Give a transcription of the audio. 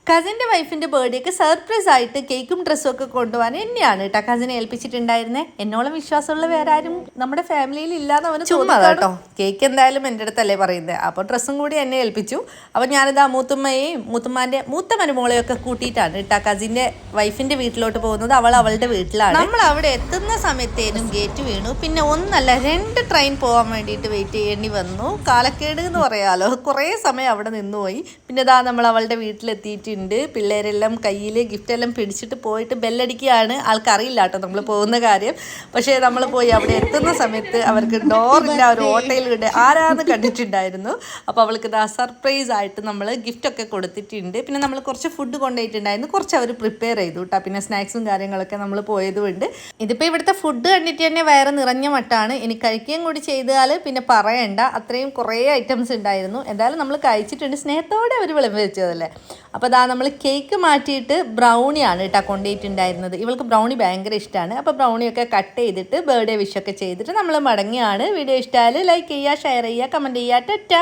കസിൻ്റെ വൈഫിൻ്റെ ബർത്ത്ഡേക്ക് സർപ്രൈസ് ആയിട്ട് കേക്കും ഡ്രസ്സും ഒക്കെ കൊണ്ടുപോകാൻ എന്നെയാണ് കേട്ടോ കസിനെ ഏൽപ്പിച്ചിട്ടുണ്ടായിരുന്നത്. എന്നോളം വിശ്വാസമുള്ള വേറെ ആരും നമ്മുടെ ഫാമിലിയിൽ ഇല്ലാന്ന് അവന് ചുമ്മാ കേട്ടോ. കേക്ക് എന്തായാലും എൻ്റെ അടുത്തല്ലേ പറയുന്നത്, അപ്പോൾ ഡ്രസ്സും കൂടി എന്നെ ഏൽപ്പിച്ചു. അപ്പോൾ ഞാനിതാ മൂത്തുമ്മയെയും മൂത്തുമ്മാൻ്റെ മൂത്ത മരുമോളെയൊക്കെ കൂട്ടിയിട്ടാണ് കേട്ടോ കസിൻ്റെ വൈഫിൻ്റെ വീട്ടിലോട്ട് പോകുന്നത്. അവളുടെ വീട്ടിലാണ്. നമ്മൾ അവിടെ എത്തുന്ന സമയത്തേനും ഗേറ്റ് വീണു. പിന്നെ ഒന്നല്ല 2 ട്രെയിൻ പോകാൻ വേണ്ടിയിട്ട് വെയിറ്റ് ചെയ്യേണ്ടി വന്നു. കാലക്കേട് എന്ന് പറയാലോ, കുറേ സമയം അവിടെ നിന്നുപോയി. പിന്നെ ഇതാ നമ്മൾ അവളുടെ വീട്ടിലെത്തിയിട്ട് പിള്ളേരെല്ലാം കയ്യിൽ ഗിഫ്റ്റ് എല്ലാം പിടിച്ചിട്ട് പോയിട്ട് ബെല്ലടിക്കുകയാണ്. ആൾക്കറിയില്ല കേട്ടോ നമ്മൾ പോകുന്ന കാര്യം. പക്ഷേ നമ്മൾ പോയി അവിടെ എത്തുന്ന സമയത്ത് അവർക്ക് ഡോറില്ല, ഒരു ഹോട്ടലിലൂടെ ആരാന്ന് കണ്ടിട്ടുണ്ടായിരുന്നു. അപ്പോൾ അവൾക്ക് ഇതാ സർപ്രൈസ് ആയിട്ട് നമ്മൾ ഗിഫ്റ്റൊക്കെ കൊടുത്തിട്ടുണ്ട്. പിന്നെ നമ്മൾ കുറച്ച് ഫുഡ് കൊണ്ടുപോയിട്ടുണ്ടായിരുന്നു, കുറച്ച് അവർ പ്രിപ്പയർ ചെയ്തു കേട്ടോ. പിന്നെ സ്നാക്സും കാര്യങ്ങളൊക്കെ നമ്മൾ പോയതുകൊണ്ട് ഇതിപ്പോൾ ഇവിടുത്തെ ഫുഡ് കണ്ടിട്ട് തന്നെ വയറ് നിറഞ്ഞ മട്ടാണ്. ഇനി കഴിക്കുകയും കൂടി ചെയ്താൽ പിന്നെ പറയണ്ട, അത്രയും കുറേ ഐറ്റംസ് ഉണ്ടായിരുന്നു. എന്തായാലും നമ്മൾ കഴിച്ചിട്ടുണ്ട്, സ്നേഹത്തോടെ അവർ വിളമ്പ് വെച്ചതല്ലേ. അപ്പോൾ അതാ നമ്മൾ കേക്ക് മാറ്റിയിട്ട് ബ്രൗണിയാണ് കേട്ടോ കൊണ്ടുപോയിട്ടുണ്ടായിരുന്നത്. ഇവൾക്ക് ബ്രൗണി ഭയങ്കര ഇഷ്ടമാണ്. അപ്പോൾ ബ്രൗണിയൊക്കെ കട്ട് ചെയ്തിട്ട് ബർത്ത്ഡേ വിഷൊക്കെ ചെയ്തിട്ട് നമ്മൾ മടങ്ങിയാണ്. വീഡിയോ ഇഷ്ടമായാൽ ലൈക്ക് ചെയ്യുക, ഷെയർ ചെയ്യുക, കമൻറ്റ് ചെയ്യുക. ടാറ്റാ.